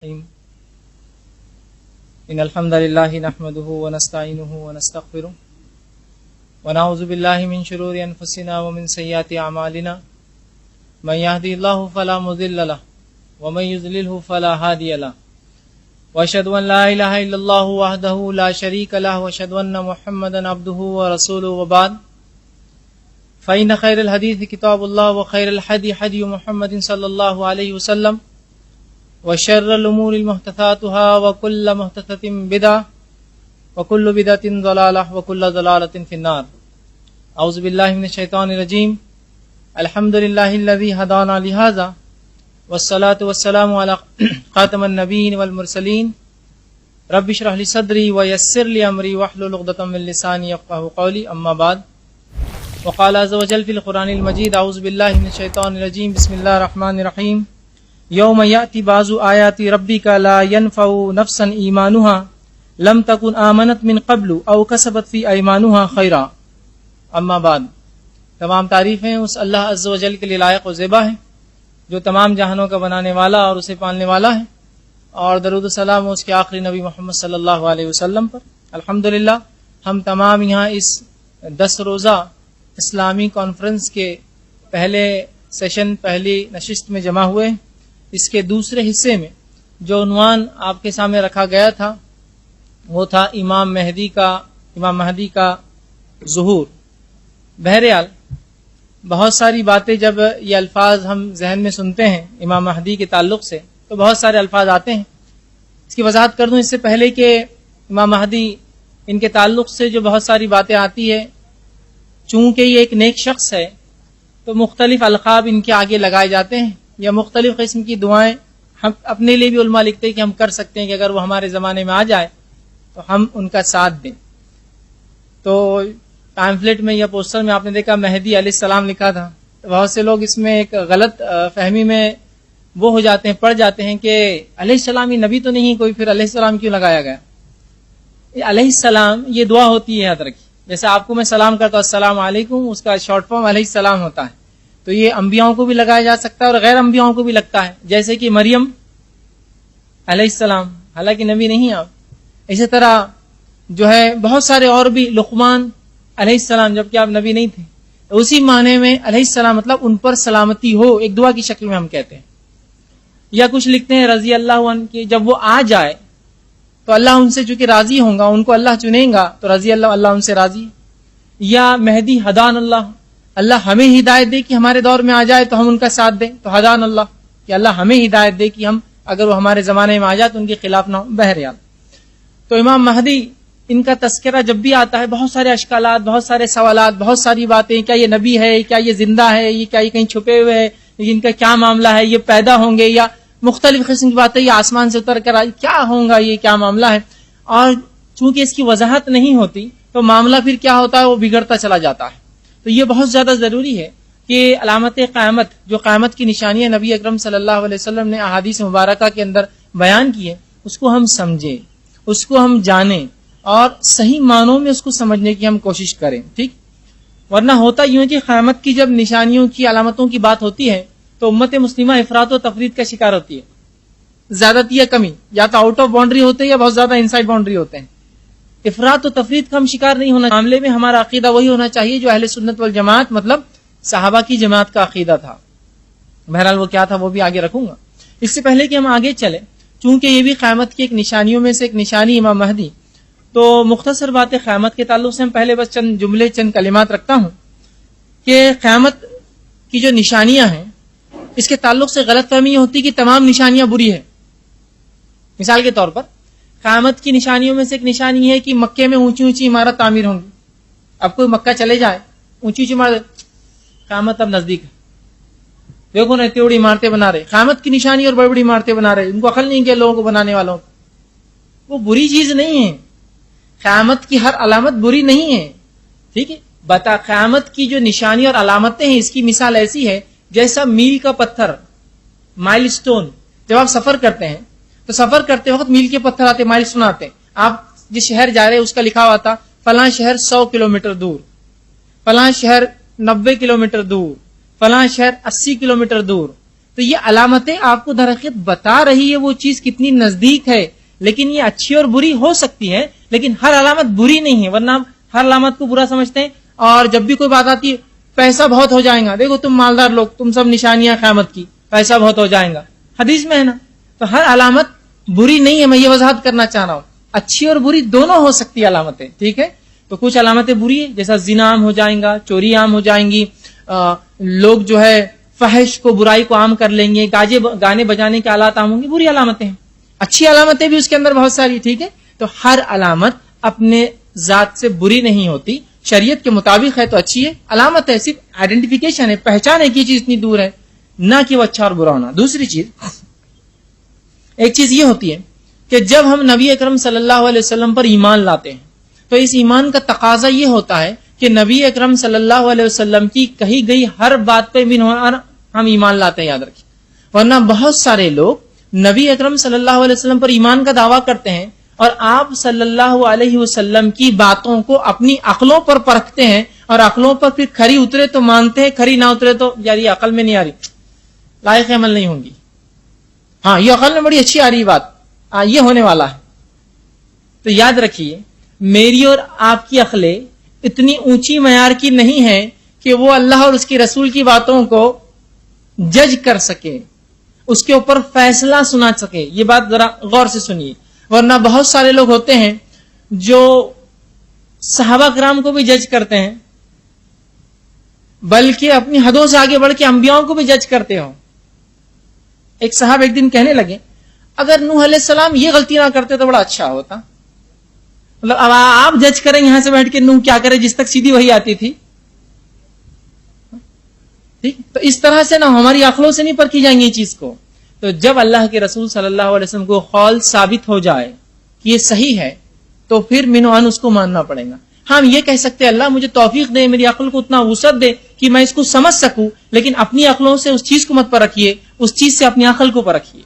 إن الحمد لله نحمده ونستعينه ونستغفره ونعوذ بالله من شرور أنفسنا ومن سيئات أعمالنا من يهدي الله فلا مضل له ومن يضلله فلا هادي له وأشهد أن لا إله إلا الله وحده لا شريك له وأشهد أن محمدا عبده ورسوله وبعد فإن خير الحديث كتاب الله وخير الهدي هدي محمد صلى الله عليه وسلم وشر الأمور محدثاتها وكل محدثة بدعة وكل بدعة ضلالة وكل ضلالة في النار. أعوذ بالله من الشيطان الرجيم. الحمد لله الذي هدانا لهذا والصلاة والسلام على خاتم النبيين والمرسلين. رب اشرح لي صدري ويسر لي أمري واحلل عقدة من لساني يفقهوا قولي. أما بعد. وقال عز وجل في القرآن المجيد. أعوذ بالله من الشيطان الرجيم. بسم الله الرحمن الرحيم. یوم یأتی بعض آیات ربک لا ینفع نفسا ایمانها لم تکن آمنت من قبل او کسبت فی ایمانها خیرا. اما بعد. تمام تعریفیں اس اللہ عز و جل کے لیے لائق و زیبا ہے جو تمام جہانوں کا بنانے والا اور اسے پالنے والا ہے، اور درود و سلام اس کے آخری نبی محمد صلی اللہ علیہ وسلم پر. الحمدللہ ہم تمام یہاں اس 10 روزہ اسلامی کانفرنس کے پہلے سیشن، پہلی نشست میں جمع ہوئے. اس کے دوسرے حصے میں جو عنوان آپ کے سامنے رکھا گیا تھا وہ تھا امام مہدی کا ظہور. بہرحال بہت ساری باتیں جب یہ الفاظ ہم ذہن میں سنتے ہیں امام مہدی کے تعلق سے تو بہت سارے الفاظ آتے ہیں. اس کی وضاحت کر دوں اس سے پہلے کہ امام مہدی ان کے تعلق سے جو بہت ساری باتیں آتی ہے، چونکہ یہ ایک نیک شخص ہے تو مختلف القاب ان کے آگے لگائے جاتے ہیں یا مختلف قسم کی دعائیں ہم اپنے لیے بھی علماء لکھتے ہیں کہ ہم کر سکتے ہیں کہ اگر وہ ہمارے زمانے میں آ جائے تو ہم ان کا ساتھ دیں. تو پامفلٹ میں یا پوسٹر میں آپ نے دیکھا مہدی علیہ السلام لکھا تھا. بہت سے لوگ اس میں ایک غلط فہمی میں وہ ہو جاتے ہیں، پڑ جاتے ہیں کہ علیہ السلام یہ نبی تو نہیں، کوئی پھر علیہ السلام کیوں لگایا گیا. علیہ السلام یہ دعا ہوتی ہے، یاد رکھیے. جیسے آپ کو میں سلام کرتا ہوں السلام علیکم، اس کا شارٹ فارم علیہ السلام ہوتا ہے. تو یہ انبیاؤں کو بھی لگایا جا سکتا ہے اور غیر انبیاؤں کو بھی لگتا ہے، جیسے کہ مریم علیہ السلام، حالانکہ نبی نہیں آپ. اسی طرح جو ہے بہت سارے اور بھی، لقمان علیہ السلام جبکہ آپ نبی نہیں تھے. اسی معنی میں علیہ السلام مطلب ان پر سلامتی ہو، ایک دعا کی شکل میں ہم کہتے ہیں. یا کچھ لکھتے ہیں رضی اللہ عنہ کہ جب وہ آ جائے تو اللہ ان سے چونکہ راضی ہوں گا، ان کو اللہ چنیں گا تو رضی اللہ ان سے راضی. یا مہدی ہدان اللہ ہمیں ہدایت دے کہ ہمارے دور میں آ جائے تو ہم ان کا ساتھ دیں، تو ہدان اللہ کہ اللہ ہمیں ہدایت دے کہ ہم اگر وہ ہمارے زمانے میں آ جائے تو ان کے خلاف نہ ہو. بہرحال تو امام مہدی ان کا تذکرہ جب بھی آتا ہے بہت سارے اشکالات، بہت سارے سوالات، بہت ساری باتیں، کیا یہ نبی ہے، کیا یہ زندہ ہے، یہ کیا یہ کہیں چھپے ہوئے ہے، ان کا کیا معاملہ ہے، یہ پیدا ہوں گے یا مختلف قسم کی باتیں، یہ آسمان سے اتر کر آئی، کیا ہوگا، یہ کیا معاملہ ہے. اور چونکہ اس کی وضاحت نہیں ہوتی تو معاملہ پھر کیا ہوتا ہے، وہ بگڑتا چلا جاتا ہے. تو یہ بہت زیادہ ضروری ہے کہ علامت قیامت، جو قیامت کی نشانیاں نبی اکرم صلی اللہ علیہ وسلم نے احادیث مبارکہ کے اندر بیان کی ہے، اس کو ہم سمجھیں، اس کو ہم جانیں اور صحیح معنوں میں اس کو سمجھنے کی ہم کوشش کریں. ٹھیک، ورنہ ہوتا یوں کہ قیامت کی جب نشانیوں کی، علامتوں کی بات ہوتی ہے تو امت مسلمہ افراط و تفرید کا شکار ہوتی ہے. زیادتی یا کمی، یا تو آؤٹ آف باؤنڈری ہوتے ہیں یا بہت زیادہ انسائڈ باؤنڈری ہوتے ہیں. افراط و تفرید کا ہم شکار نہیں ہونا. معاملے میں ہمارا عقیدہ وہی ہونا چاہیے جو اہل سنت والجماعت مطلب صحابہ کی جماعت کا عقیدہ تھا. بہرحال وہ کیا تھا وہ بھی آگے رکھوں گا. اس سے پہلے کہ ہم آگے چلیں، چونکہ یہ بھی قیامت کی ایک نشانیوں میں سے ایک نشانی امام مہدی، تو مختصر باتیں قیامت کے تعلق سے ہم پہلے بس چند جملے، چند کلمات رکھتا ہوں کہ قیامت کی جو نشانیاں ہیں اس کے تعلق سے غلط فہمی ہوتی کہ تمام نشانیاں بری ہیں. مثال کے طور پر قیامت کی نشانیوں میں سے ایک نشانی ہے کہ مکے میں اونچی اونچی عمارت تعمیر ہوں گی. اب کوئی مکہ چلے جائے، اونچی اونچی عمارت، قیامت اب نزدیک ہے، دیکھو نا اتنی بڑی عمارتیں بنا رہے. قیامت کی نشانی اور بڑی بڑی عمارتیں بنا رہے، ان کو عقل نہیں کہ لوگوں کو بنانے والوں کو. وہ بری چیز نہیں ہے، قیامت کی ہر علامت بری نہیں ہے. ٹھیک ہے، بتا قیامت کی جو نشانی اور علامتیں ہیں اس کی مثال ایسی ہے جیسا میل کا پتھر، مائل سٹون. جب آپ سفر کرتے ہیں تو سفر کرتے وقت میل کے پتھر آتے، مائل سٹون آتے ہیں. آپ جس شہر جا رہے ہیں اس کا لکھا ہوا تھا فلاں شہر 100 کلومیٹر دور، فلاں شہر 90 کلومیٹر دور، فلاں شہر 80 کلومیٹر دور. تو یہ علامتیں آپ کو در حقیقت بتا رہی ہے وہ چیز کتنی نزدیک ہے. لیکن یہ اچھی اور بری ہو سکتی ہے، لیکن ہر علامت بری نہیں ہے، ورنہ ہر علامت کو برا سمجھتے ہیں. اور جب بھی کوئی بات آتی ہے پیسہ بہت ہو جائے گا، دیکھو تم مالدار لوگ، تم سب نشانیاں قیامت کی، پیسہ بہت ہو جائے گا، حدیث میں ہے نا. تو ہر علامت بری نہیں ہے، میں یہ وضاحت کرنا چاہ رہا ہوں. اچھی اور بری دونوں ہو سکتی علامتیں، ٹھیک ہے. تو کچھ علامتیں بری ہیں، جیسا زنا عام ہو جائیں گا، چوری عام ہو جائیں گی، لوگ جو ہے فحش کو، برائی کو عام کر لیں گے، گانے بجانے کے آلات عام ہوں گے، بری علامتیں ہیں. اچھی علامتیں بھی اس کے اندر بہت ساری، ٹھیک ہے. تو ہر علامت اپنے ذات سے بری نہیں ہوتی، شریعت کے مطابق ہے تو اچھی ہے. علامت ہے صرف آئیڈینٹیفیکیشن ہے، پہچان ہے کہ یہ چیز اتنی دور ہے، نہ کہ وہ اچھا اور برا ہونا. دوسری چیز، ایک چیز یہ ہوتی ہے کہ جب ہم نبی اکرم صلی اللہ علیہ وسلم پر ایمان لاتے ہیں تو اس ایمان کا تقاضا یہ ہوتا ہے کہ نبی اکرم صلی اللہ علیہ وسلم کی کہی گئی ہر بات پہ ہم ایمان لاتے ہیں، یاد رکھیں. ورنہ بہت سارے لوگ نبی اکرم صلی اللہ علیہ وسلم پر ایمان کا دعویٰ کرتے ہیں اور آپ صلی اللہ علیہ وسلم کی باتوں کو اپنی عقلوں پر پرکھتے ہیں، اور عقلوں پر پھر کھری اترے تو مانتے ہیں، کھری نہ اترے تو یار یہ عقل میں نہیں آ رہی، لائق عمل نہیں ہوں گی. ہاں یہ عقل میں بڑی اچھی آ رہی بات، یہ ہونے والا ہے. تو یاد رکھیے میری اور آپ کی عقلیں اتنی اونچی معیار کی نہیں ہے کہ وہ اللہ اور اس کے رسول کی باتوں کو جج کر سکے، اس کے اوپر فیصلہ سنا سکے. یہ بات ذرا غور سے سنیے. ورنہ بہت سارے لوگ ہوتے ہیں جو صحابہ کرام کو بھی جج کرتے ہیں، بلکہ اپنی حدوں سے آگے بڑھ کے انبیاءوں کو بھی جج کرتے ہوں. ایک صاحب ایک دن کہنے لگے اگر نوح علیہ السلام یہ غلطی نہ کرتے تو بڑا اچھا ہوتا. مطلب اب آپ جج کریں یہاں سے بیٹھ کے نوح کیا کرے جس تک سیدھی وہی آتی تھی. ٹھیک، تو اس طرح سے نہ ہماری عقلوں سے نہیں پرکھی جائیں گی یہ چیز کو. تو جب اللہ کے رسول صلی اللہ علیہ وسلم کو قول ثابت ہو جائے کہ یہ صحیح ہے تو پھر من و عن اس کو ماننا پڑے گا. ہم یہ کہہ سکتے ہیں اللہ مجھے توفیق دے، میری عقل کو اتنا وسعت دے کہ میں اس کو سمجھ سکوں، لیکن اپنی عقلوں سے اس چیز کو مت پرکھیے، اس چیز سے اپنی عقل کو پرکھیے.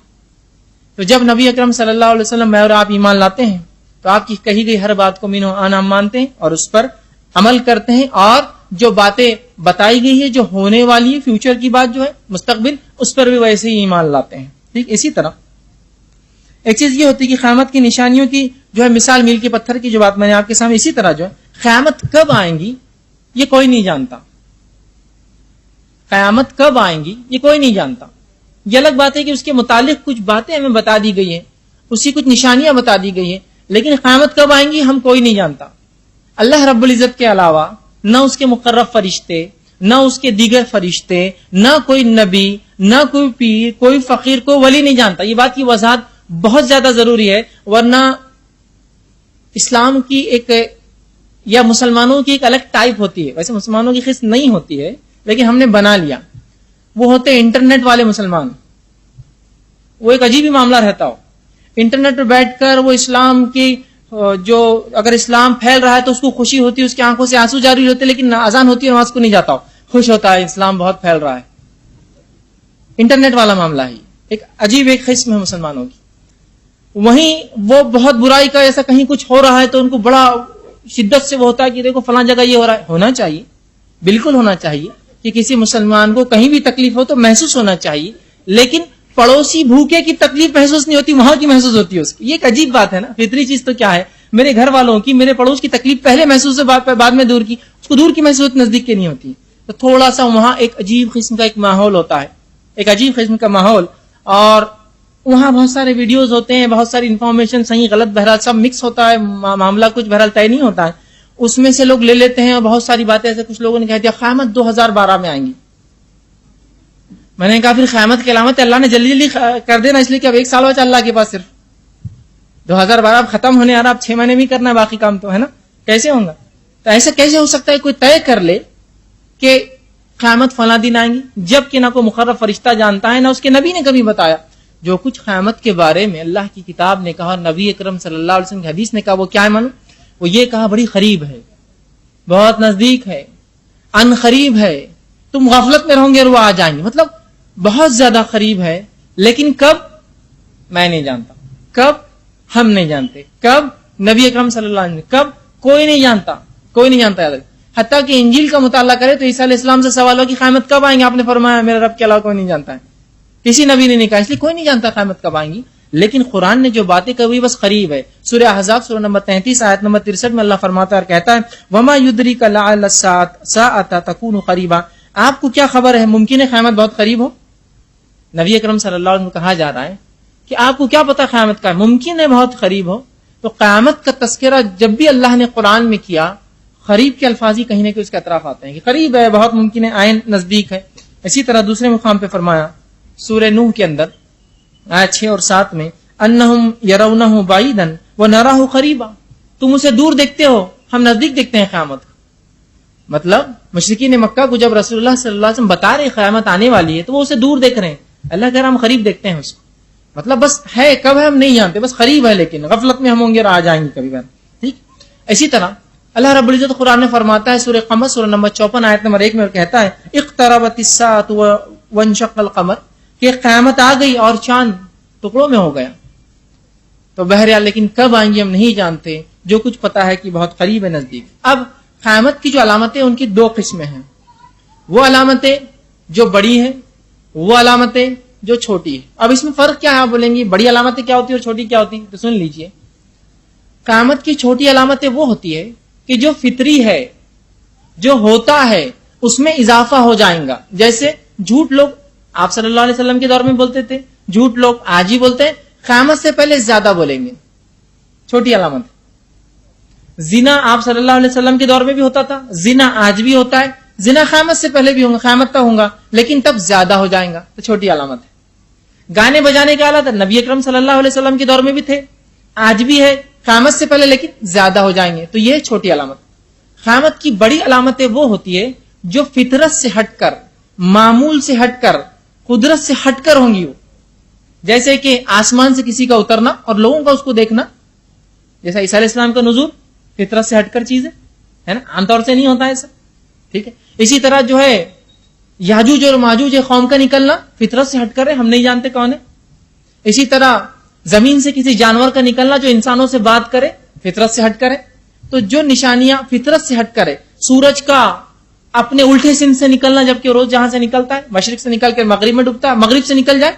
تو جب نبی اکرم صلی اللہ علیہ وسلم میں اور آپ ایمان لاتے ہیں تو آپ کی کہی گئی ہر بات کو من و عن ہم مانتے ہیں اور اس پر عمل کرتے ہیں، اور جو باتیں بتائی گئی ہے جو ہونے والی ہے، فیوچر کی بات جو ہے، مستقبل، اس پر بھی ویسے ہی ایمان لاتے ہیں. ٹھیک، اسی طرح ایک چیز یہ ہوتی ہے کہ قیامت کی نشانیوں کی جو ہے مثال میل کے پتھر کی جو بات میں نے آپ کے سامنے، اسی طرح جو ہے قیامت کب آئیں گی یہ کوئی نہیں جانتا. قیامت کب آئیں گی یہ کوئی نہیں جانتا. یہ الگ بات ہے کہ اس کے متعلق کچھ باتیں ہمیں بتا دی گئی ہیں، اسی کچھ نشانیاں بتا دی گئی ہیں، لیکن قیامت کب آئیں گی ہم کوئی نہیں جانتا. اللہ رب العزت کے علاوہ نہ اس کے مقرب فرشتے، نہ اس کے دیگر فرشتے، نہ کوئی نبی، نہ کوئی پیر، کوئی فقیر کو ولی نہیں جانتا. یہ بات کی وضاحت بہت زیادہ ضروری ہے، ورنہ اسلام کی ایک یا مسلمانوں کی ایک الگ ٹائپ ہوتی ہے. ویسے مسلمانوں کی قسم نہیں ہوتی ہے لیکن ہم نے بنا لیا، وہ ہوتے انٹرنیٹ والے مسلمان. وہ ایک عجیب ہی معاملہ رہتا ہو، انٹرنیٹ پر بیٹھ کر وہ اسلام کی جو اگر اسلام پھیل رہا ہے تو اس کو خوشی ہوتی ہے، اس کی آنکھوں سے آنسو جاری ہوتے، لیکن اذان ہوتی ہے نماز کو نہیں جاتا ہو، خوش ہوتا ہے اسلام بہت پھیل رہا ہے. انٹرنیٹ والا معاملہ ہی ایک عجیب ایک قسم ہے مسلمانوں کی. وہیں وہ بہت برائی کا ایسا کہیں کچھ ہو رہا ہے تو ان کو بڑا شدت سے وہ ہوتا ہے کہ دیکھو فلاں جگہ یہ ہو رہا ہے. ہونا چاہیے، بالکل ہونا چاہیے کہ کسی مسلمان کو کہیں بھی تکلیف ہو تو محسوس ہونا چاہیے، لیکن پڑوسی بھوکے کی تکلیف محسوس نہیں ہوتی، وہاں کی محسوس ہوتی ہے اس کی. یہ ایک عجیب بات ہے نا. فطری چیز تو کیا ہے، میرے گھر والوں کی، میرے پڑوس کی تکلیف پہلے محسوس ہے، بعد میں دور کی، اس کو دور کی محسوس نزدیک کی نہیں ہوتی. تو تھوڑا سا وہاں ایک عجیب قسم کا ایک ماحول ہوتا ہے، ایک عجیب قسم کا ماحول، اور وہاں بہت سارے ویڈیوز ہوتے ہیں، بہت ساری انفارمیشن صحیح غلط بہرحال سب مکس ہوتا ہے، معاملہ کچھ بہرحال طے نہیں ہوتا ہے. اس میں سے لوگ لے لیتے ہیں اور بہت ساری باتیں ایسے کچھ لوگوں نے کہہ دیا قیامت 2012 میں آئیں گی. میں نے کہا پھر قیامت کی علامت اللہ نے جلدی جلدی کر دینا، اس لیے کہ اب 1 سال بچا اللہ کے پاس، صرف 2012 اب ختم ہونے آ رہا، اب 6 مہینے بھی کرنا ہے باقی کام تو ہے نا. کیسے ہوگا؟ تو ایسا کیسے ہو سکتا ہے کوئی طے کر لے کہ قیامت فلاں دن آئیں گی، جب کہ نہ کوئی مقرب فرشتہ جانتا ہے، نہ اس کے نبی نے کبھی بتایا. جو کچھ قیامت کے بارے میں اللہ کی کتاب نے کہا، نبی اکرم صلی اللہ علیہ وسلم کی حدیث نے کہا، وہ کیا ہے معلوم؟ وہ یہ کہا بڑی قریب ہے، بہت نزدیک ہے، ان قریب ہے، تم غفلت میں رہو گے اور وہ آ جائیں گے. مطلب بہت زیادہ قریب ہے، لیکن کب میں نہیں جانتا، کب ہم نہیں جانتے، کب نبی اکرم صلی اللہ علیہ وسلم، کب کوئی نہیں جانتا، کوئی نہیں جانتا. یاد رکھ، حتیٰ کہ انجیل کا مطالعہ کرے تو عیسیٰ علیہ السلام سے سوال ہو کہ قیامت کب آئیں گے، آپ نے فرمایا میرے رب کے علاوہ کوئی نہیں جانتا ہے. کسی نبی نے نہیں کہا، اس لیے کوئی نہیں جانتا قیامت کب آئیں گی. لیکن قرآن نے جو باتیں کہی بس قریب ہے. سورہ احزاب سورہ نمبر 33 آیت نمبر 63 میں اللہ فرماتا ہے اور کہتا ہے وما یدریک لعل الساعۃ تکون قریبا. آپ کو کیا خبر ہے ممکن ہے قیامت بہت قریب ہو. نبی اکرم صلی اللہ علیہ وسلم کو کہا جا رہا ہے کہ آپ کو کیا پتا قیامت کا ممکن ہے بہت قریب ہو. تو قیامت کا تذکرہ جب بھی اللہ نے قرآن میں کیا قریب کے الفاظ ہی کہیں نہ کہیں اس کے اطراف آتے ہیں کہ قریب ہے، بہت ممکن ہے، آئین نزدیک ہے. اسی طرح دوسرے مقام پہ فرمایا سورہ نوح کے اندر آیت 6 اور 7 میں انہم یرونہ بعیدا ونراہ قریبا. تم اسے دور دیکھتے ہو، ہم نزدیک دیکھتے ہیں قیامت کو. مطلب مشرکین مکہ کو جب رسول اللہ صلی اللہ علیہ وسلم بتا رہے قیامت آنے والی ہے تو وہ اسے دور دیکھ رہے ہیں. اللہ کہہ رہا ہم قریب دیکھتے ہیں اس کو. مطلب بس ہے کب ہے ہم نہیں جانتے، بس قریب ہے، لیکن غفلت میں ہم ہوں گے اور آ جائیں گے کبھی بار. ٹھیک. اسی طرح اللہ رب العزت قرآن میں فرماتا ہے سورہ قمر سورہ نمبر 54 آیت نمبر 1 میں کہتا ہے اقتربت الساعۃ وانشق القمر کہ قیامت آ گئی اور چاند ٹکڑوں میں ہو گیا. تو بہرحال لیکن کب آئیں گے ہم نہیں جانتے. جو کچھ پتا ہے کہ بہت قریب ہے، نزدیک. اب قیامت کی جو علامتیں ان کی دو قسمیں ہیں. وہ علامتیں جو بڑی ہیں، وہ علامتیں جو چھوٹی ہے. اب اس میں فرق کیا ہے آپ بولیں گے بڑی علامتیں کیا ہوتی ہے اور چھوٹی کیا ہوتی ہے؟ تو سن لیجئے. قیامت کی چھوٹی علامتیں وہ ہوتی ہے کہ جو فطری ہے، جو ہوتا ہے اس میں اضافہ ہو جائیں گا. جیسے جھوٹ لوگ آپ صلی اللہ علیہ وسلم کے دور میں بولتے تھے، جھوٹ لوگ آج ہی بولتے ہیں، قیامت سے پہلے زیادہ بولیں گے. چھوٹی علامت. زنا آپ صلی اللہ علیہ وسلم کے دور میں بھی ہوتا تھا، زنا آج بھی ہوتا ہے، زنا قیامت سے پہلے بھی ہوگا، قیامت تک ہوگا، لیکن تب زیادہ ہو جائیں گا. تو چھوٹی علامت ہے. گانے بجانے کے آلات نبی اکرم صلی اللہ علیہ وسلم کے دور میں بھی تھے، آج بھی ہے، قیامت سے پہلے لیکن زیادہ ہو جائیں گے. تو یہ چھوٹی علامت. قیامت کی بڑی علامتیں وہ ہوتی ہے جو فطرت سے ہٹ کر، معمول سے ہٹ کر، قدرت سے ہٹ کر ہوں گی. وہ جیسے کہ آسمان سے کسی کا اترنا اور لوگوں کا اس کو دیکھنا، جیسا عیسیٰ علیہ السلام کا نزول فطرت سے ہٹ کر چیز ہے نا، عام طور سے نہیں ہوتا ایسا. ٹھیک ہے. اسی طرح جو ہے یاجوج اور ماجوج قوم کا نکلنا فطرت سے ہٹ کر ہے، ہم نہیں جانتے کون ہے. اسی طرح زمین سے کسی جانور کا نکلنا جو انسانوں سے بات کرے فطرت سے ہٹ کرے. تو جو نشانیاں فطرت سے ہٹ کرے، سورج کا اپنے الٹے سمت سے نکلنا جبکہ روز جہاں سے نکلتا ہے مشرق سے نکل کر مغرب میں ڈوبتا ہے، مغرب سے نکل جائے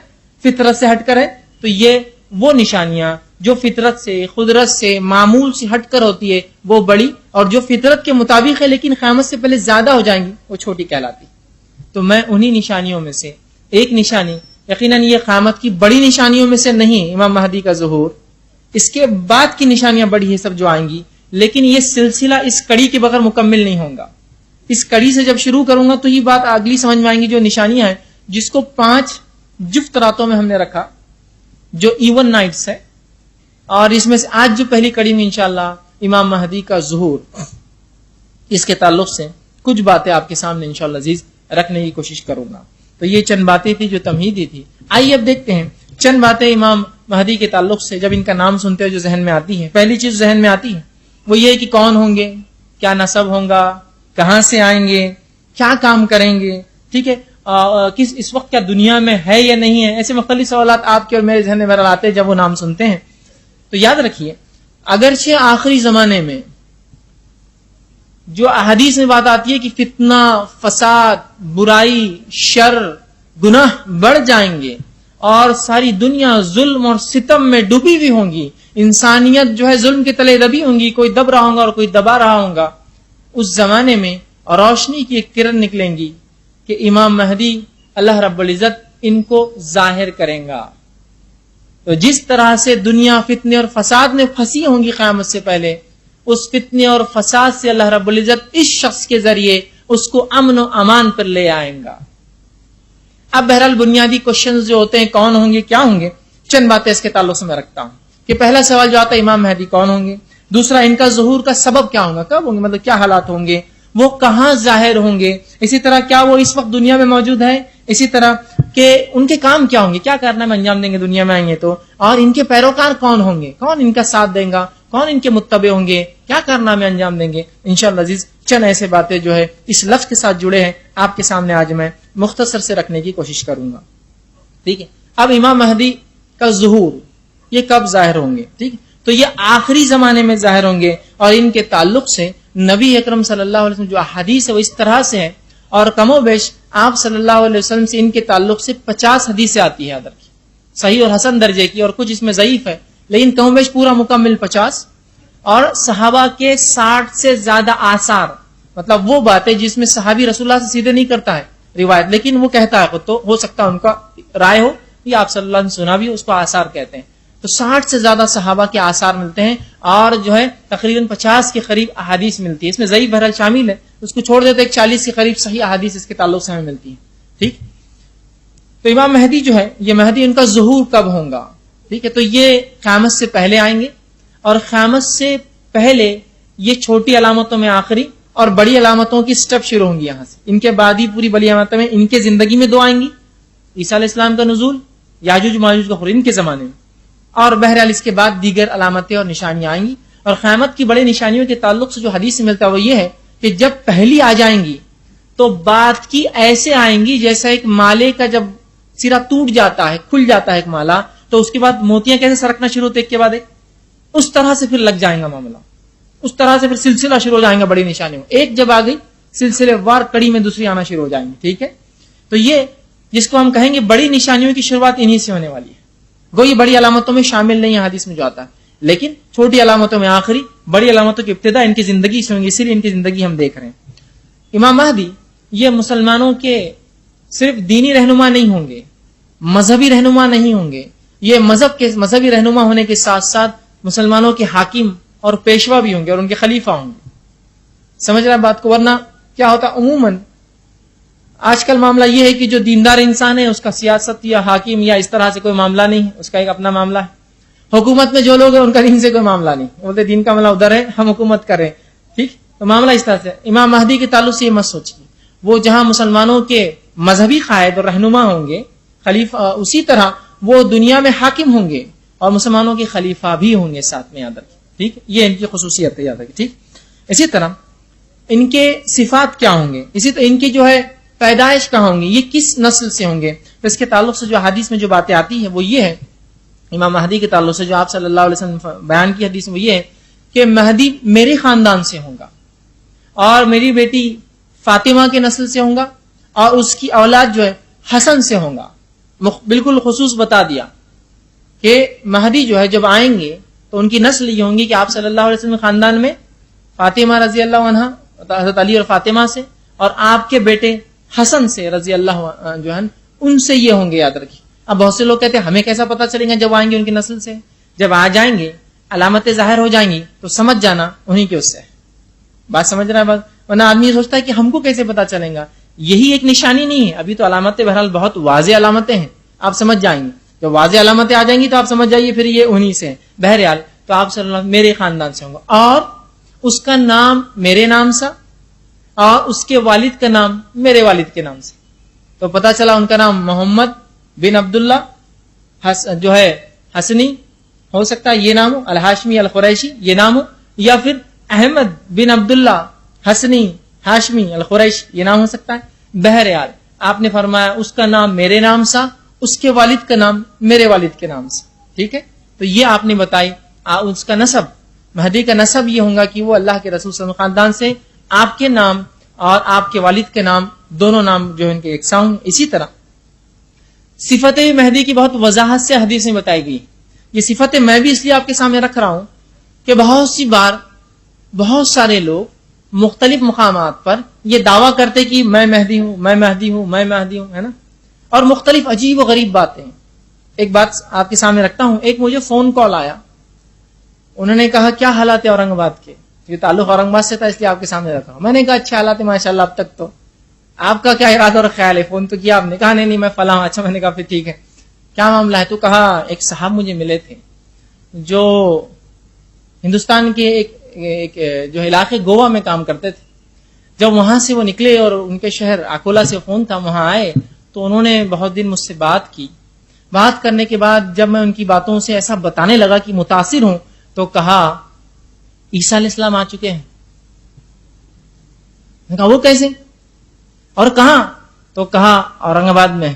فطرت سے ہٹ کرے. تو یہ وہ نشانیاں جو فطرت سے، قدرت سے، معمول سے ہٹ کر ہوتی ہے وہ بڑی، اور جو فطرت کے مطابق ہے لیکن قیامت سے پہلے زیادہ ہو جائیں گی وہ چھوٹی کہلاتی. تو میں انہی نشانیوں میں سے ایک نشانی، یقیناً یہ قیامت کی بڑی نشانیوں میں سے نہیں امام مہدی کا ظہور، اس کے بعد کی نشانیاں بڑی ہے سب جو آئیں گی، لیکن یہ سلسلہ اس کڑی کے بغیر مکمل نہیں ہوگا. اس کڑی سے جب شروع کروں گا تو یہ بات اگلی سمجھ میں آئیں گی. جو نشانیاں ہیں جس کو 5 جفت راتوں میں ہم نے رکھا جو ایون نائٹس ہے، اور اس میں سے آج جو پہلی کڑی میں انشاءاللہ امام مہدی کا ظہور، اس کے تعلق سے کچھ باتیں آپ کے سامنے انشاءاللہ عزیز رکھنے کی کوشش کروں گا. تو یہ چند باتیں تھی جو تمہیدی تھی. آئیے اب دیکھتے ہیں چند باتیں امام مہدی کے تعلق سے جب ان کا نام سنتے ہیں جو ذہن میں آتی ہے. پہلی چیز ذہن میں آتی ہے وہ یہ کہ کون ہوں گے، کیا نسب ہوگا، کہاں سے آئیں گے، کیا کام کریں گے. ٹھیک ہے. اس وقت کیا دنیا میں ہے یا نہیں ہے، ایسے مختلف سوالات آپ کے اور میرے ذہن میں بہرحال آتے ہیں جب وہ نام سنتے ہیں. تو یاد رکھیے اگرچہ آخری زمانے میں جو احادیث میں بات آتی ہے کہ فتنہ، فساد، برائی، شر، گناہ بڑھ جائیں گے اور ساری دنیا ظلم اور ستم میں ڈوبی ہوئی ہوں گی، انسانیت جو ہے ظلم کے تلے دبی ہوں گی، کوئی دب رہا ہوگا اور کوئی دبا رہا ہوگا، اس زمانے میں روشنی کی ایک کرن نکلیں گی کہ امام مہدی اللہ رب العزت ان کو ظاہر کریں گا. تو جس طرح سے دنیا فتنے اور فساد میں پھنسی ہوں گی قیامت سے پہلے، اس فتنے اور فساد سے اللہ رب العزت اس شخص کے ذریعے اس کو امن و امان پر لے آئیں گا. اب بہرحال بنیادی کوشچنز جو ہوتے ہیں کون ہوں گے، کیا ہوں گے، چند باتیں اس کے تعلق سے میں رکھتا ہوں. کہ پہلا سوال جو آتا ہے امام مہدی کون ہوں گے، دوسرا ان کا ظہور کا سبب کیا ہوگا، کب ہوں گے، مطلب کیا حالات ہوں گے، وہ کہاں ظاہر ہوں گے، اسی طرح کیا وہ اس وقت دنیا میں موجود ہے، اسی طرح کہ ان کے کام کیا ہوں گے، کیا کارنامے انجام دیں گے دنیا میں آئیں گے تو، اور ان کے پیروکار کون ہوں گے، کون ان کا ساتھ دیں گا، کون ان کے متبع ہوں گے، کیا کارنامے انجام دیں گے. انشاءاللہ عزیز چند ایسے باتیں جو ہے اس لفظ کے ساتھ جڑے ہیں آپ کے سامنے آج میں مختصر سے رکھنے کی کوشش کروں گا. ٹھیک ہے. اب امام مہدی کا ظہور یہ کب ظاہر ہوں گے، ٹھیک ہے، تو یہ آخری زمانے میں ظاہر ہوں گے، اور ان کے تعلق سے نبی اکرم صلی اللہ علیہ وسلم جو احادیث ہے وہ اس طرح سے ہے، اور کم و بیش آپ صلی اللہ علیہ وسلم سے ان کے تعلق سے 50 حدیثیں آتی ہے ادر کی، صحیح اور حسن درجے کی، اور کچھ اس میں ضعیف ہے، لیکن کم و بیش پورا مکمل 50. اور صحابہ کے 60 سے زیادہ آثار، مطلب وہ باتیں جس میں صحابی رسول اللہ سے سیدھے نہیں کرتا ہے روایت، لیکن وہ کہتا ہے خود، تو ہو سکتا ہے ان کا رائے ہو یا آپ صلی اللہ علیہ وسلم سنا بھی، اس کو آثار کہتے ہیں. تو 60 سے زیادہ صحابہ کے آثار ملتے ہیں، اور جو ہے تقریباً 50 کے قریب احادیث ملتی ہے. اس میں ضعیف بہرحال شامل ہے، اس کو چھوڑ دیتے 40 کے قریب صحیح احادیث اس کے تعلق سے ہمیں ملتی ہیں. ٹھیک. تو امام مہدی جو ہے، یہ مہدی ان کا ظہور کب ہوگا؟ ٹھیک ہے. تو یہ قیامت سے پہلے آئیں گے، اور قیامت سے پہلے یہ چھوٹی علامتوں میں آخری اور بڑی علامتوں کی سٹیپ شروع ہوں گی یہاں سے. ان کے بعد ہی پوری بڑی علامتیں میں ان کے زندگی میں 2 آئیں گی، عیسیٰ علیہ السلام کا نزول، یاجوج ماجوج کا خروج ان کے زمانے میں، اور بہرحال اس کے بعد دیگر علامتیں اور نشانیاں آئیں گی. اور قیامت کی بڑی نشانیوں کے تعلق سے جو حدیث سے ملتا ہے وہ یہ ہے کہ جب پہلی آ جائیں گی تو بعد کی ایسے آئیں گی جیسا ایک مالے کا جب سرا ٹوٹ جاتا ہے، کھل جاتا ہے ایک مالا، تو اس کے بعد موتیاں کیسے سرکنا شروع ہوتے ایک کے بعد ایک، اس طرح سے پھر لگ جائیں گا معاملہ، اس طرح سے پھر سلسلہ شروع ہو جائیں گا بڑی نشانیوں. ایک جب آ گئی سلسلے وار کڑی میں دوسری آنا شروع ہو جائیں گی. ٹھیک ہے. تو یہ جس کو ہم کہیں گے بڑی نشانیوں کی شروعات انہی سے ہونے والی ہے. گوئی بڑی علامتوں میں شامل نہیں ہے حدیث میں جو آتا ہے، لیکن چھوٹی علامتوں میں آخری، بڑی علامتوں کی ابتدا ان کی زندگی سے ہوگی، اسی لیے ان کی زندگی ہم دیکھ رہے ہیں. امام مہدی یہ مسلمانوں کے صرف دینی رہنما نہیں ہوں گے، مذہبی رہنما نہیں ہوں گے، یہ مذہبی رہنما ہونے کے ساتھ ساتھ مسلمانوں کے حاکم اور پیشوا بھی ہوں گے، اور ان کے خلیفہ ہوں گے. سمجھ رہا بات کو؟ ورنہ کیا ہوتا عموماً آج کل معاملہ یہ ہے کہ جو دیندار انسان ہے اس کا سیاست یا حاکم یا اس طرح سے کوئی معاملہ نہیں، اس کا ایک اپنا معاملہ ہے. حکومت میں جو لوگ ہیں ان کا دین سے کوئی معاملہ نہیں، بولتے دین کا معاملہ ادھر ہے، ہم حکومت کریں. ٹھیک. تو معاملہ اس طرح سے. امام مہدی کے تعلق سے یہ مت سوچیے، وہ جہاں مسلمانوں کے مذہبی قائد اور رہنما ہوں گے خلیفہ، اسی طرح وہ دنیا میں حاکم ہوں گے اور مسلمانوں کے خلیفہ بھی ہوں گے ساتھ میں. یاد رکھیے. ٹھیک. یہ ان کی خصوصیت ہے، یاد رکھیے. ٹھیک. اسی طرح ان کے صفات کیا ہوں گے، اسی طرح ان کی جو ہے پیدائش کہاں ہوں گی، یہ کس نسل سے ہوں گے. تو اس کے تعلق سے جو حدیث میں جو باتیں آتی ہیں وہ یہ ہے، امام مہدی کے تعلق سے جو آپ صلی اللہ علیہ وسلم بیان کی حدیث میں یہ ہے کہ مہدی میرے خاندان سے ہوگا، اور میری بیٹی فاطمہ کے نسل سے ہوگا، اور اس کی اولاد جو ہے حسن سے ہوگا. بالکل خصوص بتا دیا کہ مہدی جو ہے جب آئیں گے تو ان کی نسل یہ ہوں گی کہ آپ صلی اللہ علیہ وسلم خاندان میں فاطمہ رضی اللہ عنہ، حضرت علی اور فاطمہ سے، اور آپ کے بیٹے حسن سے رضی اللہ جو ہے ان سے یہ ہوں گے. یاد رکھیے. اب بہت سے لوگ کہتے ہیں ہمیں کیسا پتا چلے گا جب آئیں گے ان کی نسل سے؟ جب آ جائیں گے علامتیں ظاہر ہو جائیں گی تو سمجھ جانا انہی کے اس سے. بات سمجھ رہا ہے بات؟ ورنہ آدمی یہ سوچتا ہے کہ ہم کو کیسے پتا چلے گا. یہی ایک نشانی نہیں ہے، ابھی تو علامتیں بہرحال بہت واضح علامتیں ہیں، آپ سمجھ جائیں گے. جب واضح علامتیں آ جائیں گی تو آپ سمجھ جائیے پھر یہ انہی سے. بہرحال تو آپ صلی اللہ علیہ وسلم میرے خاندان سے ہوں گا، اور اس کا نام میرے نام سا، اور اس کے والد کا نام میرے والد کے نام سے. تو پتا چلا ان کا نام محمد بن عبداللہ جو ہے حسنی ہو سکتا ہے، یہ نام ہو، الہاشمی القریشی یہ نام ہو، یا پھر احمد بن عبداللہ حسنی ہاشمی القریشی یہ نام ہو سکتا ہے. بہرحال آپ نے فرمایا اس کا نام میرے نام سا، اس کے والد کا نام میرے والد کے نام سے. ٹھیک ہے. تو یہ آپ نے بتائی اس کا نسب، مہدی کا نسب یہ ہوگا کہ وہ اللہ کے رسول صلی اللہ علیہ وسلم خاندان سے، آپ کے نام اور آپ کے والد کے نام دونوں نام جو ان کے یکساں ہوں. اسی طرح صفت مہدی کی بہت وضاحت سے حدیث میں بتائی گئی. یہ صفتیں میں بھی اس لیے آپ کے سامنے رکھ رہا ہوں کہ بہت سی بار بہت سارے لوگ مختلف مقامات پر یہ دعویٰ کرتے کہ میں مہدی ہوں، میں مہدی ہوں، میں مہدی ہوں، ہے نا، اور مختلف عجیب و غریب باتیں. ایک بات آپ کے سامنے رکھتا ہوں. ایک مجھے فون کال آیا، انہوں نے کہا کیا حالات ہے اورنگ آباد کے؟ یہ تعلق اورنگ آباد سے تھا اس لیے آپ کے سامنے رکھا ہوں. میں نے کہا اچھا حالات ہے ماشاء اللہ اب تک. تو آپ کا کیا ارادہ اور خیال ہے؟ فون تو کیا آپ نے؟ کہا نہیں میں فلاں. اچھا میں نے کہا پھر ٹھیک ہے کیا معاملہ ہے؟ تو کہا ایک صاحب مجھے ملے تھے جو ہندوستان کے ایک جو علاقے گوا میں کام کرتے تھے. جب وہاں سے وہ نکلے اور ان کے شہر اکولا سے فون تھا، وہاں آئے تو انہوں نے بہت دن مجھ سے بات کی. بات کرنے کے بعد جب میں ان کی باتوں سے ایسا بتانے لگا کہ متاثر ہوں تو کہا عیسیٰ علیہ السلام آ چکے ہیں. میں کہا وہ کیسے اور کہاں؟ تو کہا اورنگ آباد میں.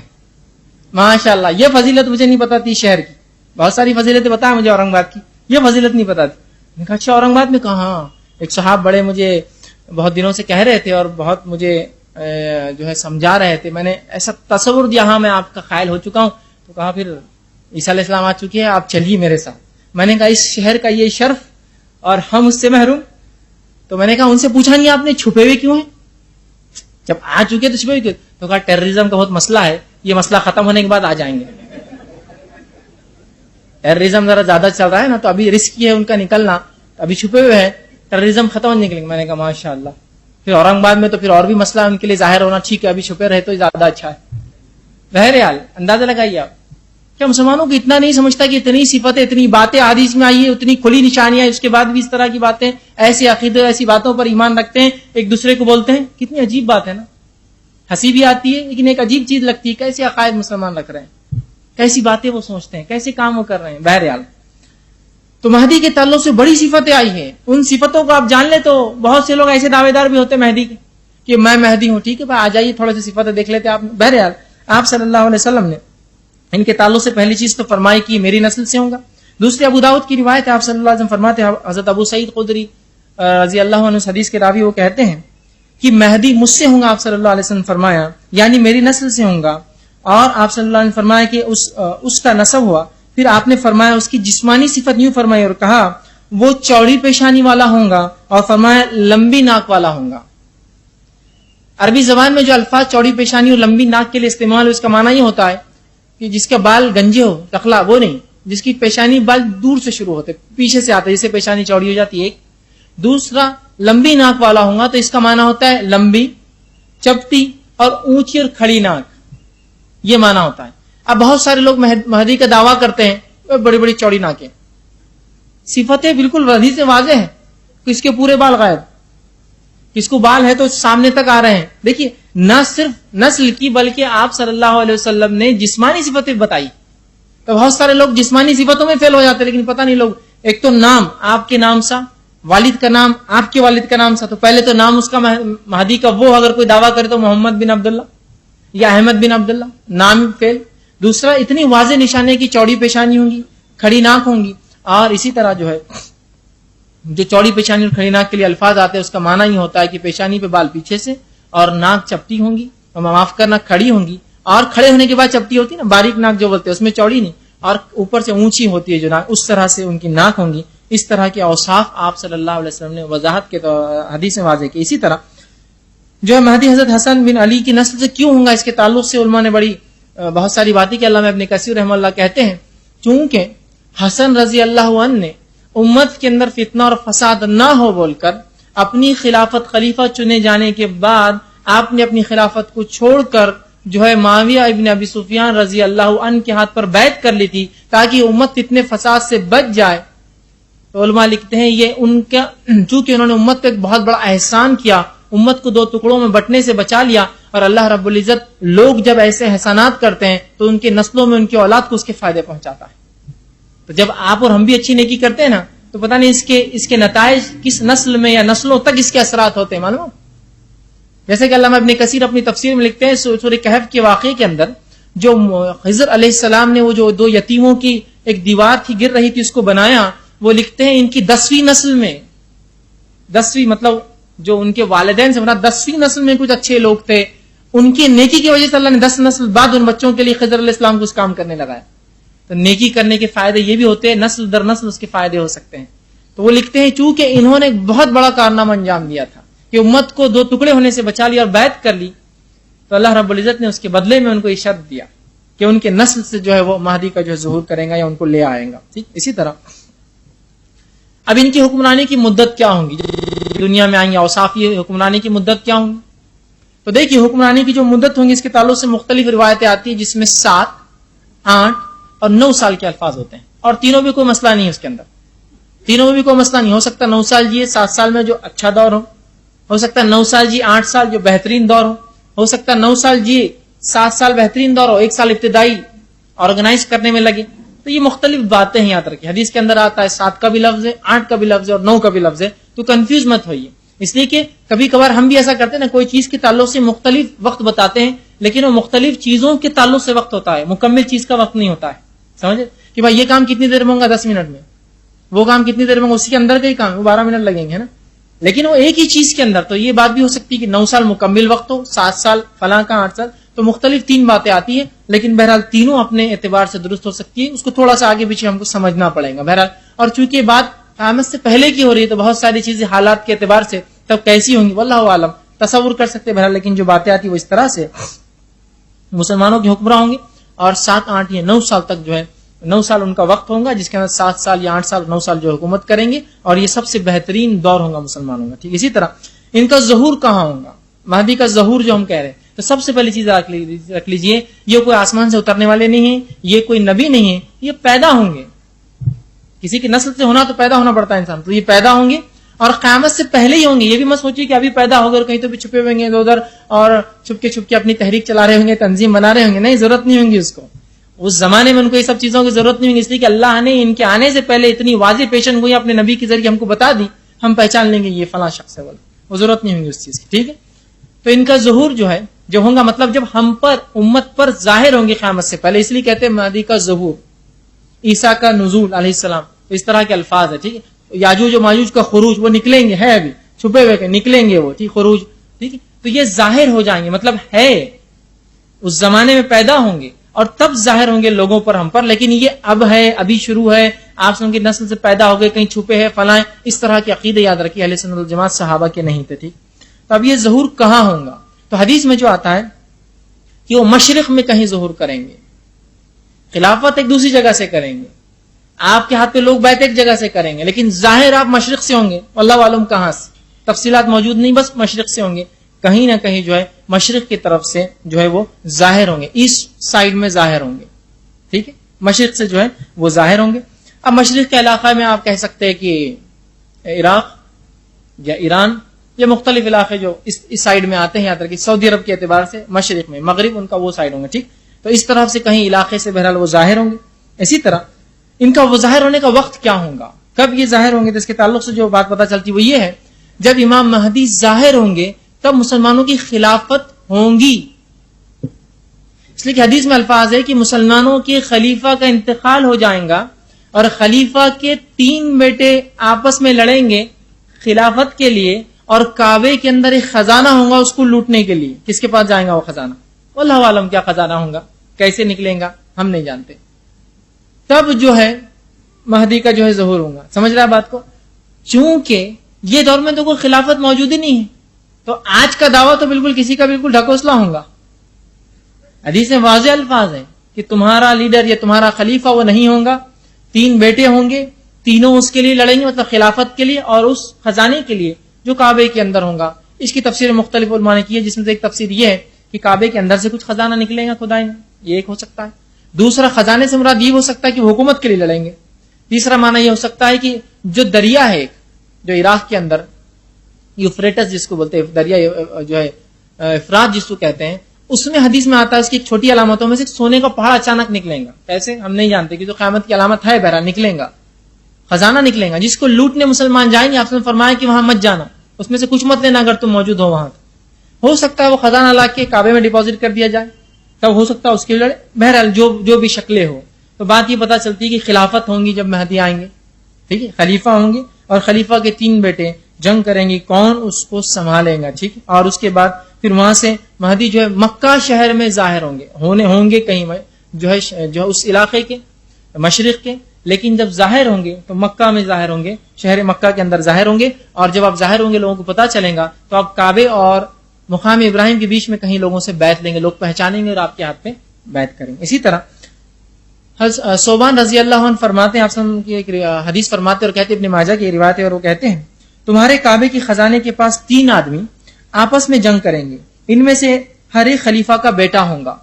ماشاء اللہ یہ فضیلت مجھے نہیں پتا تھی شہر کی. بہت ساری فضیلتیں بتایا مجھے اورنگ آباد کی، یہ فضیلت نہیں پتا تھی. میں کہا اچھا اورنگ آباد میں کہاں؟ ایک صاحب بڑے مجھے بہت دنوں سے کہہ رہے تھے اور بہت مجھے جو ہے سمجھا رہے تھے، میں نے ایسا تصور دیا ہاں میں آپ کا قائل ہو چکا ہوں، تو کہا پھر عیسیٰ علیہ السلام آ چکے ہیں، آپ چلیے میرے ساتھ۔ میں نے کہا اس شہر کا یہ شرف اور ہم اس سے محروم، تو میں نے کہا ان سے پوچھا نہیں آپ نے چھپے ہوئے کیوں ہیں، جب آ چکے تو چھپے ہوئے کیوں؟ تو کہا ٹیررزم کا بہت مسئلہ ہے، یہ مسئلہ ختم ہونے کے بعد آ جائیں گے، ٹیررزم ذرا زیادہ چل رہا ہے نا، تو ابھی رسکی ہے ان کا نکلنا، ابھی چھپے ہوئے ہیں، ٹیررزم ختم ہونے نکلیں گے۔ میں نے کہا ماشاء اللہ، پھر اورنگ آباد میں تو پھر اور بھی مسئلہ ان کے لیے ظاہر ہونا ٹھیک ہے، ابھی چھپے رہے تو زیادہ اچھا ہے۔ بہرحال اندازہ لگائیے آپ، کیا مسلمانوں کو اتنا نہیں سمجھتا کہ اتنی صفتیں اتنی باتیں حدیث میں آئی ہے، اتنی کھلی نشانیاں، اس کے بعد بھی اس طرح کی باتیں، ایسے عقیدے ایسی باتوں پر ایمان رکھتے ہیں، ایک دوسرے کو بولتے ہیں، کتنی عجیب بات ہے نا، ہنسی بھی آتی ہے لیکن ایک عجیب چیز لگتی ہے، کیسے عقائد مسلمان رکھ رہے ہیں، کیسی باتیں وہ سوچتے ہیں، کیسے کام وہ کر رہے ہیں۔ بہرحال تو مہدی کے تعلق سے بڑی صفتیں آئی ہیں، ان صفتوں کو آپ جان لیں تو بہت سے لوگ ایسے دعوے دار بھی ہوتے ہیں مہدی کے کہ میں مہدی ہوں، ٹھیک ہے بھائی آ جائیے تھوڑے سی صفتیں دیکھ لیتے آپ۔ بہرحال آپ صلی اللہ علیہ وسلم نے ان کے تعلق سے پہلی چیز تو فرمائی کہ میری نسل سے ہوں گا۔ دوسری ابو داؤد کی روایت ہے، آپ صلی اللہ علیہ وسلم فرماتے ہیں، حضرت ابو سعید خدری رضی اللہ عنہ حدیث کے راوی وہ کہتے ہیں کہ مہدی مجھ سے ہوں گا، آپ صلی اللہ علیہ وسلم فرمایا یعنی میری نسل سے ہوں گا، اور آپ صلی اللہ علیہ وسلم فرمایا کہ اس کا نسب ہوا، پھر آپ نے فرمایا اس کی جسمانی صفت یوں فرمائی اور کہا وہ چوڑی پیشانی والا ہوں گا، اور فرمایا لمبی ناک والا ہوں گا۔ عربی زبان میں جو الفاظ چوڑی پیشانی اور لمبی ناک کے لیے استعمال ہو، اس کا معنی یہ ہوتا ہے کہ جس کا بال گنجے ہو، ٹکلا، وہ نہیں، جس کی پیشانی بال دور سے شروع ہوتے، پیچھے سے آتے، جسے پیشانی چوڑی ہو جاتی ہے ایک۔ دوسرا لمبی ناک والا ہوں گا، تو اس کا معنی ہوتا ہے لمبی، چپٹی اور اونچی اور کھڑی ناک، یہ معنی ہوتا ہے۔ اب بہت سارے لوگ مہدی کا دعویٰ کرتے ہیں بڑی بڑی چوڑی ناکیں، صفتیں بالکل حدیث سے واضح ہے، کس کے پورے بال غائب، کس کو بال ہے تو سامنے تک آ رہے ہیں۔ دیکھیے نہ صرف نسل کی بلکہ آپ صلی اللہ علیہ وسلم نے جسمانی صفتیں بتائی، تو بہت سارے لوگ جسمانی صفتوں میں فیل ہو جاتے ہیں، لیکن پتہ نہیں لوگ، ایک تو نام آپ کے نام سا، والد کا نام آپ کے والد کا نام سا، تو پہلے تو نام اس کا مہدی کا، وہ اگر کوئی دعویٰ کرے تو محمد بن عبداللہ یا احمد بن عبداللہ، نام فیل۔ دوسرا اتنی واضح نشانی کی چوڑی پیشانی ہوں گی، کھڑی ناک ہوں گی، اور اسی طرح جو ہے جو چوڑی پیشانی اور کھڑی ناک کے لیے الفاظ آتے ہیں اس کا معنی ہی ہوتا ہے کہ پیشانی پہ بال پیچھے سے اور ناک چپٹی ہوں گی، اور معاف کرنا کھڑی ہوں گی، اور کھڑے ہونے کے بعد چپٹی ہوتی ہے نا، باریک ناک جو بولتے ہیں اس میں چوڑی نہیں، اور اوپر سے اونچی ہوتی ہے جو ناک، اس طرح سے ان کی ناک ہوں گی۔ اس طرح کے اوصاف آپ صلی اللہ علیہ وسلم نے وضاحت کے حدیث میں واضح کی۔ اسی طرح جو ہے مہدی حضرت حسن بن علی کی نسل سے کیوں ہوں گا، اس کے تعلق سے علماء نے بہت ساری باتیں کہ علامہ ابن کثیر رحمہ اللہ کہتے ہیں چونکہ حسن رضی اللہ عنہ نے امت کے اندر فتنہ اور فساد نہ ہو بول کر اپنی خلافت خلیفہ چنے جانے کے بعد آپ نے اپنی خلافت کو چھوڑ کر جو ہے معاویہ ابن ابی سفیان رضی اللہ عنہ کے ہاتھ پر بیعت کر لی تھی تاکہ امت فتنے فساد سے بچ جائے۔ تو علماء لکھتے ہیں یہ ان کا، چونکہ انہوں نے امت کو ایک بہت بڑا احسان کیا، امت کو دو ٹکڑوں میں بٹنے سے بچا لیا، اور اللہ رب العزت لوگ جب ایسے احسانات کرتے ہیں تو ان کے نسلوں میں ان کی اولاد کو اس کے فائدے پہنچاتا ہے۔ تو جب آپ اور ہم بھی اچھی نیکی کرتے ہیں نا تو پتہ نہیں اس کے نتائج کس نسل میں یا نسلوں تک اس کے اثرات ہوتے ہیں، معلوم؟ جیسے کہ علامہ ابن کثیر اپنی تفسیر میں لکھتے ہیں سورہ کہف کے واقعے کے اندر جو خضر علیہ السلام نے وہ جو دو یتیموں کی ایک دیوار تھی گر رہی تھی اس کو بنایا، وہ لکھتے ہیں ان کی 10ویں نسل میں، 10ویں مطلب جو ان کے والدین سے مراد 10ویں نسل میں کچھ اچھے لوگ تھے، ان کی نیکی کی وجہ سے اللہ نے 10 نسل بعد ان بچوں کے لیے خضر علیہ السلام کو اس کام کرنے لگایا۔ تو نیکی کرنے کے فائدے یہ بھی ہوتے ہیں، نسل در نسل اس کے فائدے ہو سکتے ہیں۔ تو وہ لکھتے ہیں چونکہ انہوں نے بہت بڑا کارنامہ انجام دیا تھا کہ امت کو دو ٹکڑے ہونے سے بچا لیا اور بیعت کر لی، تو اللہ رب العزت نے اس کے بدلے میں ان کو یہ شرط دیا کہ ان کے نسل سے جو ہے وہ مہدی کا جو ہے ظہور کریں گا یا ان کو لے آئیں گا۔ ٹھیک، اسی طرح اب ان کی حکمرانی کی مدت کیا ہوں گی، دنیا میں آئیں گے، اوصاف یہ حکمرانی کی مدت کیا ہوں گی؟ تو دیکھیے حکمرانی کی جو مدت ہوں گی اس کے تعلق سے مختلف روایتیں آتی ہیں جس میں 7، 8 اور 9 سال کے الفاظ ہوتے ہیں، اور تینوں بھی کوئی مسئلہ نہیں ہے اس کے اندر، تینوں میں بھی کوئی مسئلہ نہیں، ہو سکتا 9 سال جیے، 7 سال میں جو اچھا دور ہو سکتا ہے 9 سال جی 8 سال جو بہترین دور ہو سکتا ہے 9 سال جیے 7 سال بہترین دور ہو، 1 سال ابتدائی آرگنائز کرنے میں لگے۔ تو یہ مختلف باتیں ہیں یاد رکھیں، حدیث کے اندر آتا ہے 7 کا بھی لفظ ہے، 8 کا بھی لفظ ہے اور 9 کا بھی لفظ ہے، تو کنفیوز مت ہوئیے، اس لیے کہ کبھی کبھار ہم بھی ایسا کرتے ہیں نا، کوئی چیز کے تعلق سے مختلف وقت بتاتے ہیں لیکن وہ مختلف چیزوں کے تعلق سے وقت ہوتا ہے، مکمل چیز کا وقت نہیں ہوتا ہے، سمجھے کہ بھائی یہ کام کتنی دیر میں ہوگا، 10 منٹ میں، وہ کام کتنی دیر میں ہوگا، اسی کے اندر کا ہی کام 12 منٹ لگیں گے نا، لیکن وہ ایک ہی چیز کے اندر. تو یہ بات بھی ہو سکتی ہے کہ 9 سال مکمل وقت ہو، 7 سال فلاں کا 8 سال، تو مختلف 3 باتیں آتی ہیں، لیکن بہرحال تینوں اپنے اعتبار سے درست ہو سکتی ہے. اس کو تھوڑا سا آگے پیچھے ہم کو سمجھنا پڑے گا بہرحال. اور چونکہ یہ بات قیامت سے پہلے کی ہو رہی ہے تو بہت ساری چیزیں حالات کے اعتبار سے تب کیسی ہوں گی واللہ عالم تصور کر سکتے بہرحال. لیکن جو باتیں آتی وہ اس طرح سے مسلمانوں کے حکمراں ہوں گے اور 7 8 یا 9 سال تک جو ہے 9 سال ان کا وقت ہوگا، جس کے اندر 7 سال یا 8 سال 9 سال جو حکومت کریں گے، اور یہ سب سے بہترین دور ہوگا مسلمانوں کا. ٹھیک، اسی طرح ان کا ظہور کہاں ہوگا؟ مہدی کا ظہور جو ہم کہہ رہے ہیں، تو سب سے پہلی چیز رکھ لیجئے، یہ کوئی آسمان سے اترنے والے نہیں ہیں، یہ کوئی نبی نہیں ہے، یہ پیدا ہوں گے. کسی کی نسل سے ہونا تو پیدا ہونا پڑتا ہے انسان، تو یہ پیدا ہوں گے اور قیامت سے پہلے ہی ہوں گے. یہ بھی مت سوچیے کہ ابھی پیدا ہو گئے کہیں تو بھی چھپے ہوئے گے ادھر اور چھپ کے اپنی تحریک چلا رہے ہوں گے، تنظیم بنا رہے ہوں گے. نہیں، ضرورت نہیں ہوں گی اس کو. اس زمانے میں ان کو یہ سب چیزوں کی ضرورت نہیں ہوگی، اس لیے کہ اللہ نے ان کے آنے سے پہلے اتنی واضح پیشن گوئی اپنے نبی کے ذریعے ہم کو بتا دی، ہم پہچان لیں گے یہ فلاں شخص ہے، وہ ضرورت نہیں ہوگی اس چیز کی. ٹھیک ہے، تو ان کا ظہور جو ہے جو ہوگا، مطلب جب ہم پر امت پر ظاہر ہوں گے قیامت سے پہلے، اس لیے کہتے ہیں مہدی کا ظہور، عیسیٰ کا نزول علیہ السلام، اس طرح کے الفاظ ہے. ٹھیک ہے، یاجوج و ماجوج کا خروج، وہ نکلیں گے، ہے ابھی چھپے ہوئے نکلیں گے وہ، ٹھیک، خروج. ٹھیک ہے، تو یہ ظاہر ہو جائیں گے، مطلب ہے اس زمانے میں پیدا ہوں گے اور تب ظاہر ہوں گے لوگوں پر، ہم پر. لیکن یہ اب ہے، ابھی شروع ہے، آپ سن کی نسل سے پیدا ہو گئے، کہیں چھپے ہیں فلاں، اس طرح کے عقیدے یاد رکھیے اہل سنت والجماعت صحابہ کے نہیں تھے. ٹھیک، تو اب یہ ظہور کہاں ہوگا؟ تو حدیث میں جو آتا ہے کہ وہ مشرق میں کہیں ظہور کریں گے، خلافت ایک دوسری جگہ سے کریں گے، آپ کے ہاتھ پہ لوگ بیٹھ ایک جگہ سے کریں گے، لیکن ظاہر آپ مشرق سے ہوں گے. اللہ عالم کہاں سے، تفصیلات موجود نہیں، بس مشرق سے ہوں گے، کہیں نہ کہیں جو ہے مشرق کی طرف سے جو ہے وہ ظاہر ہوں گے، ایسٹ سائڈ میں ظاہر ہوں گے. ٹھیک ہے، مشرق سے جو ہے وہ ظاہر ہوں گے. اب مشرق کے علاقہ میں آپ کہہ سکتے ہیں کہ عراق یا ایران یا مختلف علاقے جو اس سائڈ میں آتے ہیں، یاد رکھیے سعودی عرب کے اعتبار سے مشرق میں، مغرب ان کا وہ سائڈ ہوں گے. ٹھیک، تو اس طرف سے کہیں علاقے سے بہرحال وہ ظاہر ہوں گے. اسی طرح ان کا وہ ظاہر ہونے کا وقت کیا ہوگا، کب یہ ظاہر ہوں گے؟ تو اس کے تعلق سے جو بات پتہ چلتی وہ یہ ہے، جب امام مہدی ظاہر ہوں گے تب مسلمانوں کی خلافت ہوں گی. اس لیے کہ حدیث میں الفاظ ہے کہ مسلمانوں کے خلیفہ کا انتقال ہو جائے گا اور خلیفہ کے 3 بیٹے آپس میں لڑیں گے خلافت کے لیے، اور کعبے کے اندر ایک خزانہ ہوگا اس کو لوٹنے کے لیے. کس کے پاس جائے گا وہ خزانہ؟ واللہ عالم کیا خزانہ ہوگا، کیسے نکلیں گا ہم نہیں جانتے. تب جو ہے مہدی کا جو ہے ظہور ہوگا. سمجھ رہا ہے بات کو؟ چونکہ یہ دور میں تو کوئی خلافت موجود ہی نہیں ہے، تو آج کا دعویٰ تو بالکل کسی کا بالکل ڈھکوسلا ہوگا. حدیث میں واضح الفاظ ہیں کہ تمہارا لیڈر یا تمہارا خلیفہ وہ نہیں ہوگا، 3 بیٹے ہوں گے، تینوں اس کے لیے لڑیں گے، مطلب خلافت کے لیے اور اس خزانے کے لیے جو کعبے کے اندر ہوگا. اس کی تفسیر مختلف علماء نے کی ہے، جس میں سے ایک تفسیر یہ ہے کہ کعبے کے اندر سے کچھ خزانہ نکلے گا خدائی میں، یہ ایک ہو سکتا ہے. دوسرا، خزانے سے مراد یہ ہو سکتا ہے کہ وہ حکومت کے لیے لڑیں گے. تیسرا معنی یہ ہو سکتا ہے کہ جو دریا ہے ایک جو عراق کے اندر یوفریٹس جس کو بولتے ہیں، دریا جو ہے افرات جس کو کہتے ہیں، اس میں حدیث میں آتا ہے اس کی ایک چھوٹی علامتوں میں سے سونے کا پہاڑ اچانک نکلیں گا. کیسے ہم نہیں جانتے، کہ جو قیامت کی علامت ہے بہرحال نکلیں گا، خزانہ نکلیں گا جس کو لوٹنے مسلمان جائیں گے. آپ نے فرمایا کہ وہاں مت جانا، اس میں سے کچھ مت لینا اگر تم موجود ہو وہاں. ہو سکتا ہے وہ خزانہ لا کے کعبے میں ڈپازٹ کر دیا جائے، تب ہو سکتا ہے اس کے لڑے. بہرحال جو بھی شکلیں ہو، تو بات یہ پتا چلتی ہے کہ خلافت ہوں گی جب مہدی آئیں گے. ٹھیک ہے، خلیفہ ہوں گے اور خلیفہ کے 3 بیٹے جنگ کریں گے، کون اس کو سنبھالے گا. ٹھیک ہے، اور اس کے بعد پھر وہاں سے مہدی جو ہے مکہ شہر میں ظاہر ہوں گے کہیں جو ہے اس علاقے کے مشرق کے. لیکن جب ظاہر ہوں گے تو مکہ میں ظاہر ہوں گے، شہر مکہ کے اندر ظاہر ہوں گے. اور جب آپ ظاہر ہوں گے لوگوں کو پتا چلے گا تو آپ کعبے اور مقام ابراہیم کے بیچ میں کہیں لوگوں سے بیعت لیں گے، لوگ پہچانیں گے اور آپ کے ہاتھ پہ بیعت کریں گے. اسی طرح صوبان رضی اللہ عنہ فرماتے ہیں، آپ سن کی ایک حدیث فرماتے اور کہتے ہیں، ابن ماجہ کی روایت ہے، اور وہ کہتے ہیں تمہارے کعبے کے خزانے کے پاس 3 آدمی آپس میں جنگ کریں گے، ان میں سے ہر ایک خلیفہ کا بیٹا ہوگا.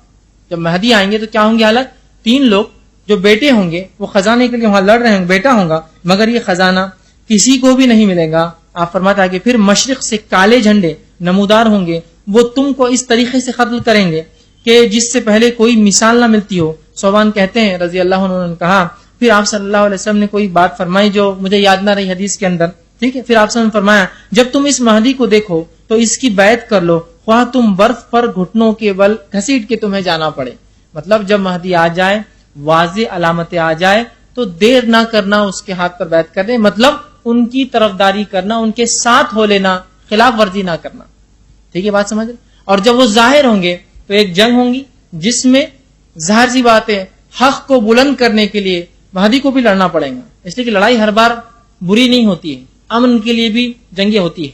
جب مہدی آئیں گے تو کیا ہوں گے حالت؟ 3 لوگ جو بیٹے ہوں گے وہ خزانے کے لیے وہاں لڑ رہے ہوں گے، بیٹا ہوگا، مگر یہ خزانہ کسی کو بھی نہیں ملے گا. آپ فرماتے ہیں کہ پھر مشرق سے کالے جھنڈے نمودار ہوں گے، وہ تم کو اس طریقے سے قتل کریں گے کہ جس سے پہلے کوئی مثال نہ ملتی ہو. صوبان کہتے ہیں رضی اللہ عنہ نے کہا، پھر آپ صلی اللہ علیہ وسلم نے کوئی بات فرمائی جو مجھے یاد نہ رہی حدیث کے اندر. ٹھیک ہے، پھر آپ نے فرمایا جب تم اس مہدی کو دیکھو تو اس کی بیعت کر لو، خواہ تم برف پر گھٹنوں کے بل گھسیٹ کے تمہیں جانا پڑے. مطلب جب مہدی آ جائے، واضح علامتیں آ جائے تو دیر نہ کرنا اس کے ہاتھ پر بیعت کر دیں، مطلب ان کی طرفداری کرنا، ان کے ساتھ ہو لینا، خلاف ورزی نہ کرنا. ٹھیک ہے بات سمجھ رہے؟ اور جب وہ ظاہر ہوں گے تو ایک جنگ ہوں گی جس میں ظاہر سی بات ہے حق کو بلند کرنے کے لیے مہدی کو بھی لڑنا پڑے گا، اس لیے کہ لڑائی ہر بار بری نہیں ہوتی ہے، امن کے لیے بھی جنگیں ہوتی ہے.